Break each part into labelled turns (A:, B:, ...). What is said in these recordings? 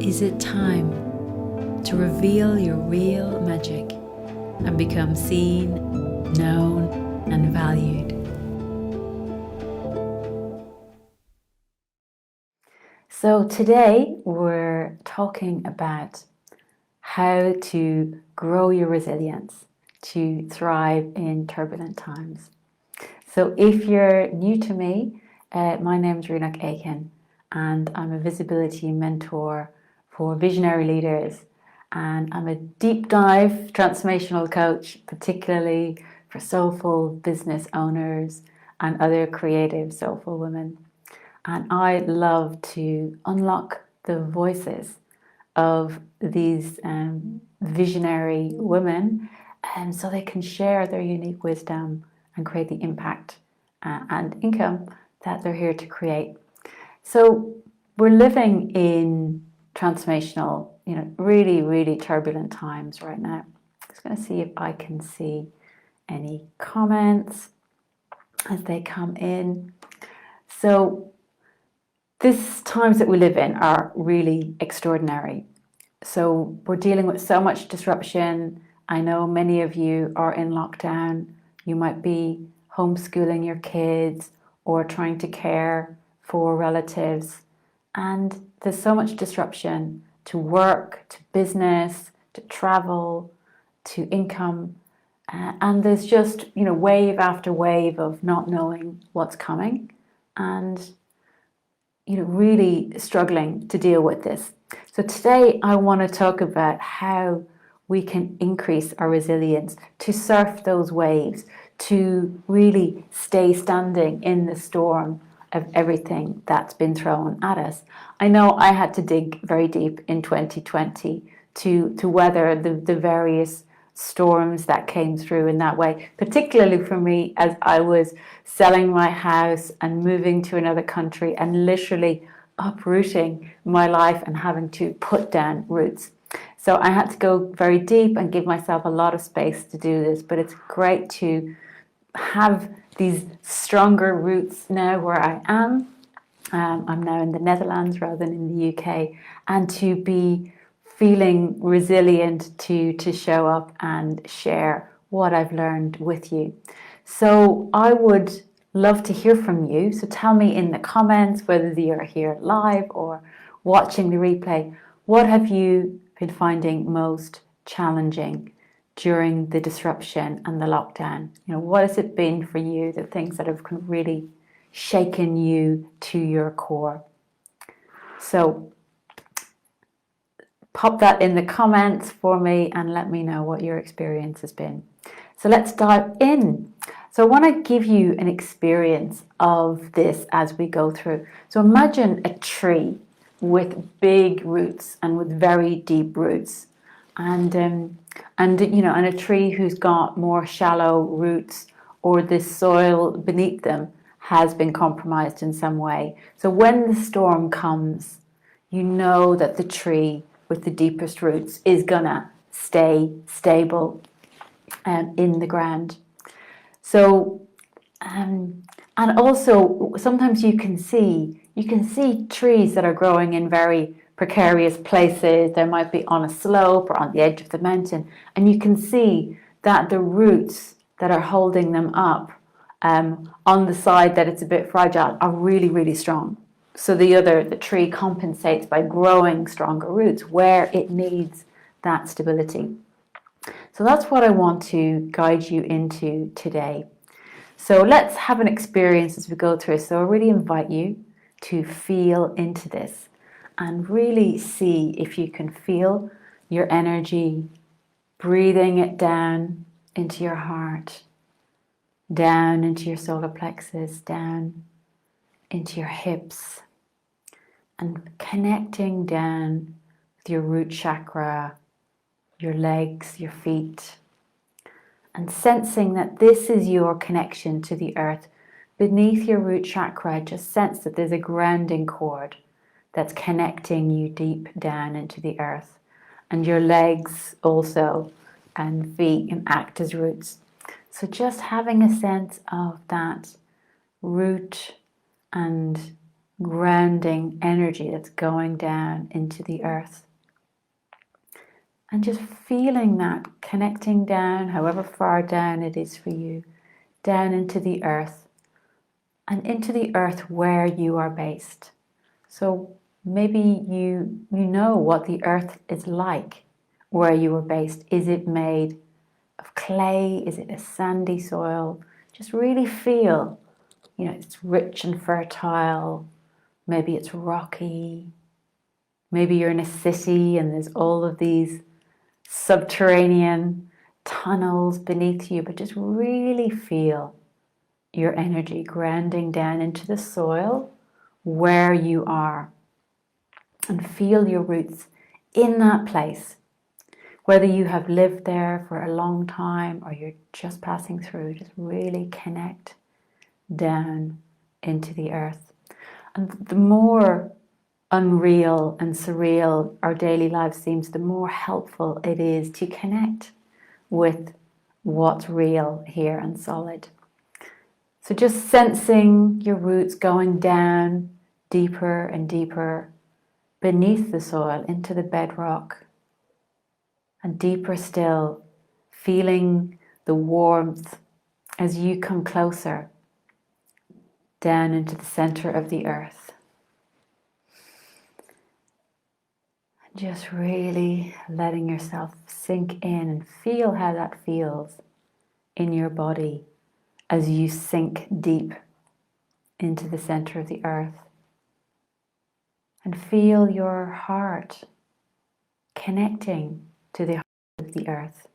A: Is it time to reveal your real magic and become seen, known, and valued? So today we're talking about how to grow your resilience to thrive in turbulent times. So if you're new to me, my name's Rionach, and I'm a visibility mentor for visionary leaders, and I'm a deep dive transformational coach, particularly for soulful business owners and other creative soulful women. And I love to unlock the voices of these visionary women, so they can share their unique wisdom and create the impact and income that they're here to create. So we're living in transformational, really, really turbulent times right now. I'm just going to see if I can see any comments as they come in. So these times that we live in are really extraordinary. So we're dealing with so much disruption. I know many of you are in lockdown. You might be homeschooling your kids or trying to care for relatives. And there's so much disruption to work, to business, to travel, to income. And there's just, wave after wave of not knowing what's coming and, really struggling to deal with this. So today I want to talk about how we can increase our resilience to surf those waves, to really stay standing in the storm of everything that's been thrown at us. I know I had to dig very deep in 2020 to weather the various storms that came through in that way, particularly for me as I was selling my house and moving to another country and literally uprooting my life and having to put down roots. So I had to go very deep and give myself a lot of space to do this, but it's great to have these stronger roots now where I am. I'm now in the Netherlands rather than in the UK, and to be feeling resilient to show up and share what I've learned with you. So I would love to hear from you. So tell me in the comments, whether you're here live or watching the replay, what have you been finding most challenging during the disruption and the lockdown? What has it been for you, the things that have really shaken you to your core? So pop that in the comments for me and let me know what your experience has been. So let's dive in. So I want to give you an experience of this as we go through. So imagine a tree with big roots and with very deep roots, and a tree who's got more shallow roots, or the soil beneath them has been compromised in some way. So when the storm comes, you know that the tree with the deepest roots is gonna stay stable in the ground. So and also sometimes you can see trees that are growing in very precarious places. They might be on a slope or on the edge of the mountain, and you can see that the roots that are holding them up on the side that it's a bit fragile are really, really strong. So the tree compensates by growing stronger roots where it needs that stability. So that's what I want to guide you into today. So let's have an experience as we go through. So I really invite you to feel into this and really see if you can feel your energy, breathing it down into your heart, down into your solar plexus, down into your hips, and connecting down with your root chakra, your legs, your feet, and sensing that this is your connection to the earth. Beneath your root chakra, just sense that there's a grounding cord that's connecting you deep down into the earth. And your legs also and feet can act as roots. So just having a sense of that root and grounding energy that's going down into the earth. And just feeling that, connecting down, however far down it is for you, down into the earth, and into the earth where you are based. So maybe you know what the earth is like where you are based. Is it made of clay? Is it a sandy soil? Just really feel, it's rich and fertile. Maybe it's rocky. Maybe you're in a city and there's all of these subterranean tunnels beneath you, but just really feel your energy grounding down into the soil where you are, and feel your roots in that place. Whether you have lived there for a long time or you're just passing through, just really connect down into the earth. And the more unreal and surreal our daily life seems, the more helpful it is to connect with what's real here and solid. So just sensing your roots going down deeper and deeper beneath the soil into the bedrock, and deeper still, feeling the warmth as you come closer down into the center of the earth. Just really letting yourself sink in and feel how that feels in your body as you sink deep into the center of the earth. And feel your heart connecting to the heart of the earth.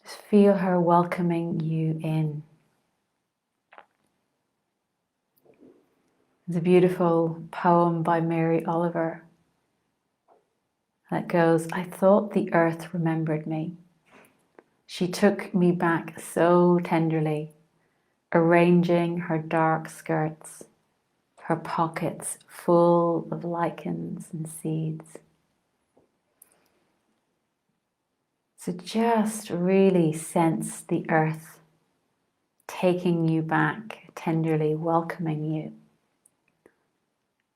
A: Just feel her welcoming you in. There's a beautiful poem by Mary Oliver that goes, "I thought the earth remembered me. She took me back so tenderly, arranging her dark skirts, her pockets full of lichens and seeds." So just really sense the earth taking you back, tenderly welcoming you.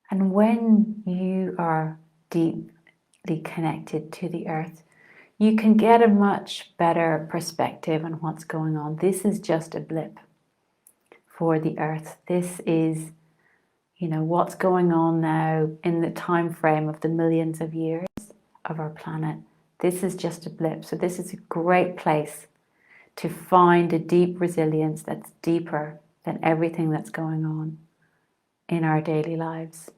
A: And when you are deeply connected to the earth, you can get a much better perspective on what's going on. This is just a blip for the earth. This is, what's going on now in the time frame of the millions of years of our planet. This is just a blip. So this is a great place to find a deep resilience that's deeper than everything that's going on in our daily lives.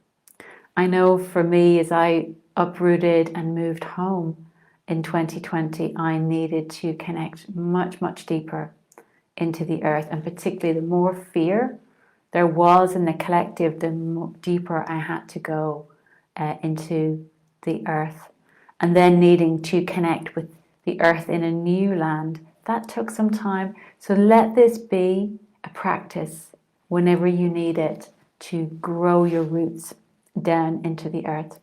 A: I know for me, as I uprooted and moved home in 2020, I needed to connect much, much deeper into the earth, and particularly the more fear there was in the collective, the deeper I had to go into the earth. And then needing to connect with the earth in a new land, that took some time. So let this be a practice whenever you need it to grow your roots down into the earth.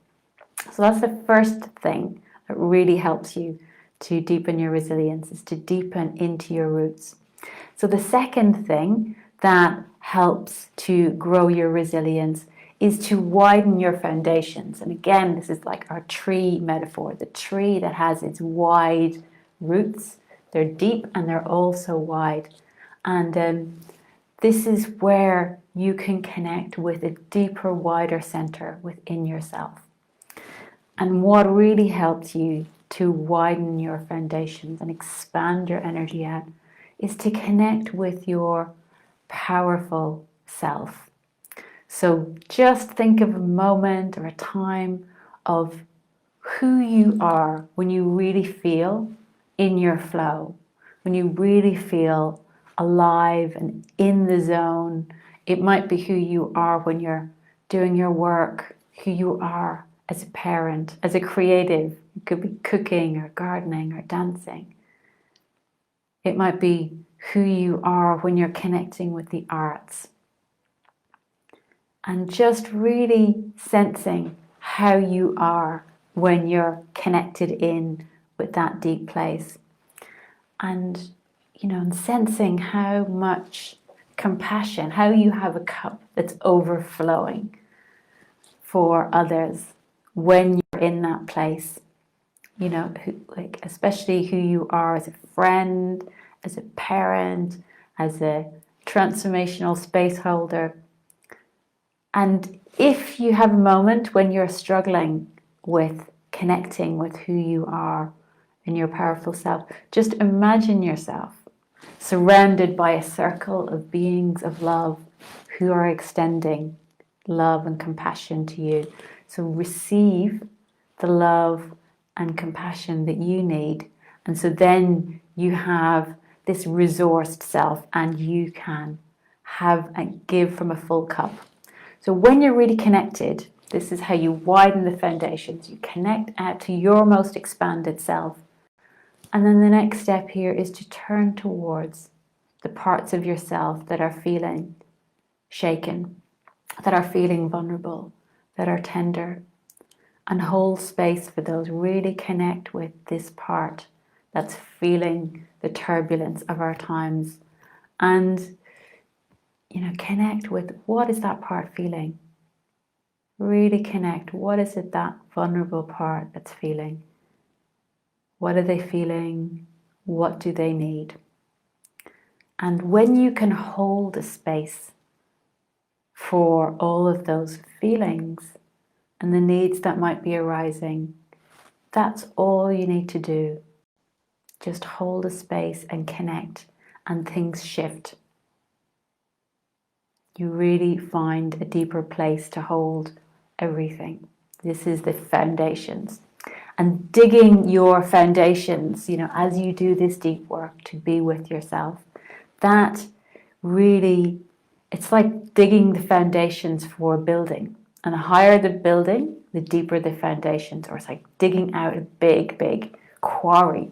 A: So that's the first thing that really helps you to deepen your resilience, is to deepen into your roots. So the second thing that helps to grow your resilience is to widen your foundations. And again, this is like our tree metaphor, the tree that has its wide roots. They're deep and they're also wide. And this is where you can connect with a deeper, wider center within yourself. And what really helps you to widen your foundations and expand your energy out is to connect with your powerful self. So just think of a moment or a time of who you are when you really feel in your flow, when you really feel alive and in the zone. It might be who you are when you're doing your work, who you are as a parent, as a creative. It could be cooking or gardening or dancing. It might be who you are when you're connecting with the arts. And just really sensing how you are when you're connected in with that deep place. And, and sensing how much compassion, how you have a cup that's overflowing for others when you're in that place. You know, like especially who you are as a friend, as a parent, as a transformational space holder. And if you have a moment when you're struggling with connecting with who you are and your powerful self, just imagine yourself surrounded by a circle of beings of love who are extending love and compassion to you. So receive the love and compassion that you need. And so then you have this resourced self and you can have and give from a full cup. So when you're really connected, this is how you widen the foundations. You connect out to your most expanded self. And then the next step here is to turn towards the parts of yourself that are feeling shaken, that are feeling vulnerable, that are tender, and hold space for those. Really connect with this part that's feeling the turbulence of our times. And, connect with what is that part feeling? Really connect. What is it, that vulnerable part that's feeling? What are they feeling? What do they need? And when you can hold a space for all of those feelings and the needs that might be arising, that's all you need to do. Just hold a space and connect, and things shift. You really find a deeper place to hold everything. This is the foundations. And digging your foundations, as you do this deep work to be with yourself, that really, it's like digging the foundations for a building. And the higher the building, the deeper the foundations, or it's like digging out a big, big quarry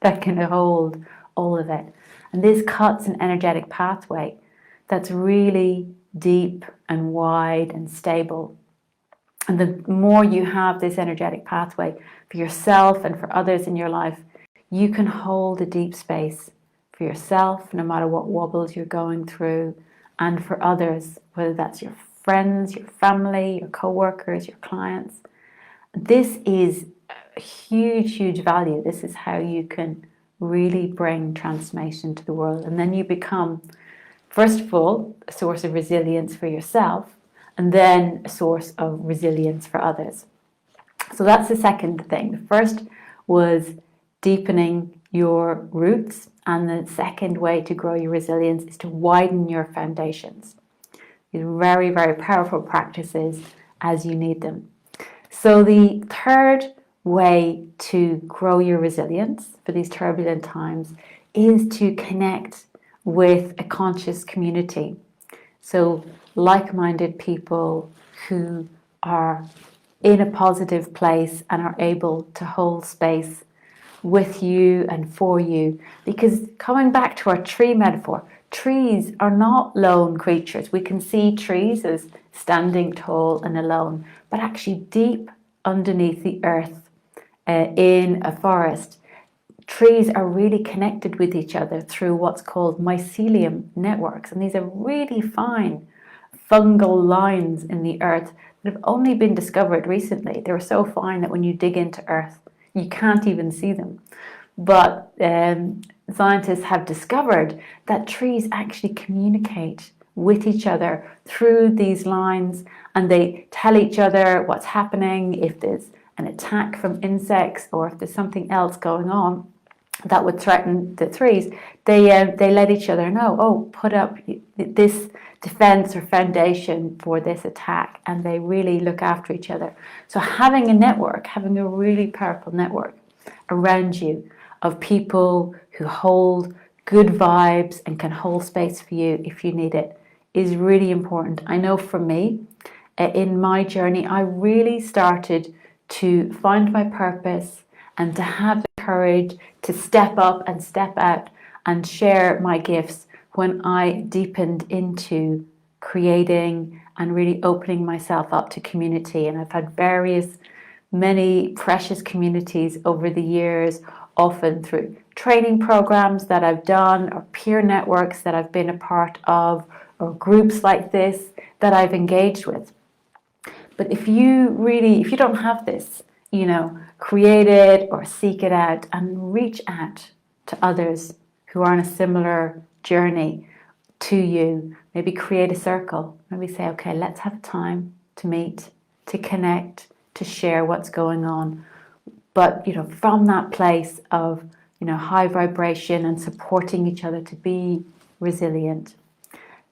A: that can hold all of it. And this cuts an energetic pathway that's really deep and wide and stable. And the more you have this energetic pathway for yourself and for others in your life, you can hold a deep space for yourself, no matter what wobbles you're going through, and for others, whether that's your friends, your family, your co-workers, your clients. This is a huge, huge value. This is how you can really bring transformation to the world. And then you become, first of all, a source of resilience for yourself, and then a source of resilience for others. So that's the second thing. The first was deepening your roots, and the second way to grow your resilience is to widen your foundations. These are very, very powerful practices as you need them. So the third way to grow your resilience for these turbulent times is to connect with a conscious community. So like-minded people who are in a positive place and are able to hold space with you and for you. Because coming back to our tree metaphor, trees are not lone creatures. We can see trees as standing tall and alone, but actually deep underneath the earth, in a forest, trees are really connected with each other through what's called mycelium networks. And these are really fine fungal lines in the earth that have only been discovered recently. They were so fine that when you dig into earth, you can't even see them. But scientists have discovered that trees actually communicate with each other through these lines, and they tell each other what's happening, if there's an attack from insects or if there's something else going on that would threaten the trees. They let each other know, oh, put up this defense or foundation for this attack, and they really look after each other. So having a network, having a really powerful network around you of people who hold good vibes and can hold space for you if you need it is really important. I know for me, in my journey, I really started to find my purpose and to have the courage to step up and step out and share my gifts when I deepened into creating and really opening myself up to community. And I've had many precious communities over the years, often through training programs that I've done, or peer networks that I've been a part of, or groups like this that I've engaged with. But if you don't have this, create it or seek it out and reach out to others who are on a similar journey to you. Maybe create a circle. Maybe say, okay, let's have time to meet, to connect, to share what's going on. But, from that place of, high vibration and supporting each other to be resilient.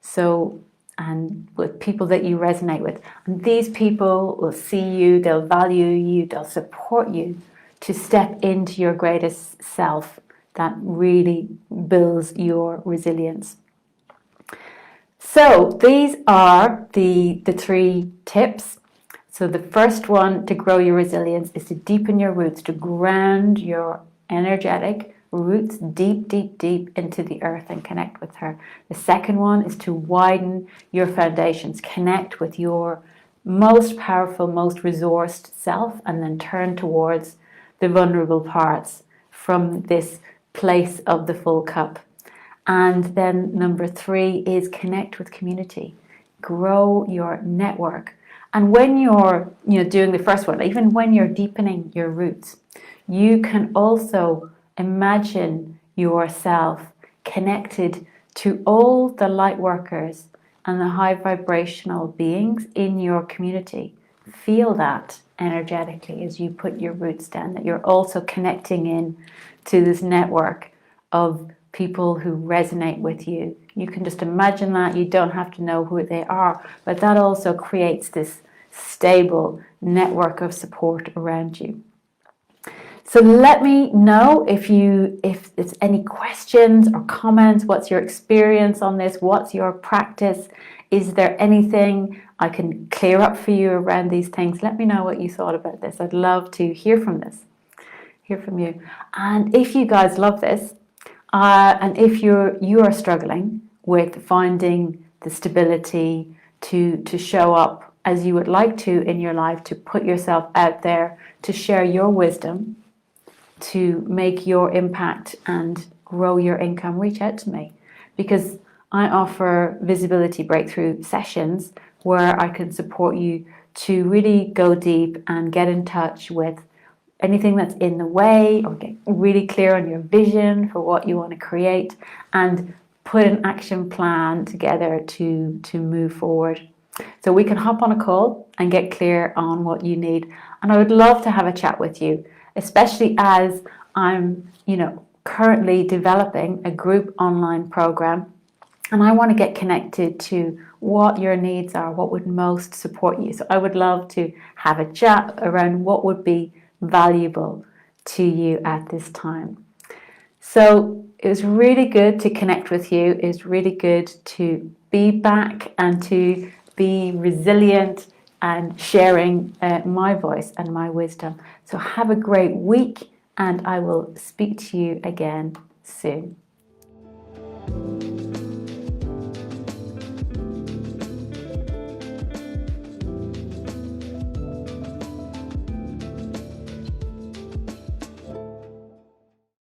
A: So, and with people that you resonate with. And these people will see you, they'll value you, they'll support you to step into your greatest self that really builds your resilience. So these are the 3 tips. So the first one to grow your resilience is to deepen your roots, to ground your energetic roots deep, deep, deep into the earth and connect with her. The second one is to widen your foundations, connect with your most powerful, most resourced self, and then turn towards the vulnerable parts from this place of the full cup. And then number 3 is connect with community, grow your network. And when you're doing the first one, even when you're deepening your roots, you can also imagine yourself connected to all the light workers and the high vibrational beings in your community. Feel that energetically as you put your roots down, that you're also connecting in to this network of people who resonate with you. You can just imagine that. You don't have to know who they are, but that also creates this stable network of support around you. So let me know if there's any questions or comments. What's your experience on this? What's your practice? Is there anything I can clear up for you around these things? Let me know what you thought about this. I'd love to hear from you. And if you guys love this, and if you are struggling with finding the stability to show up as you would like to in your life, to put yourself out there, to share your wisdom, to make your impact and grow your income, reach out to me, because I offer visibility breakthrough sessions where I can support you to really go deep and get in touch with anything that's in the way, or get really clear on your vision for what you want to create and put an action plan together to move forward. So we can hop on a call and get clear on what you need. And I would love to have a chat with you, especially as I'm, currently developing a group online program, and I want to get connected to what your needs are, what would most support you. So I would love to have a chat around what would be valuable to you at this time. So it was really good to connect with you. It's really good to be back and to be resilient and sharing my voice and my wisdom. So have a great week, and I will speak to you again soon.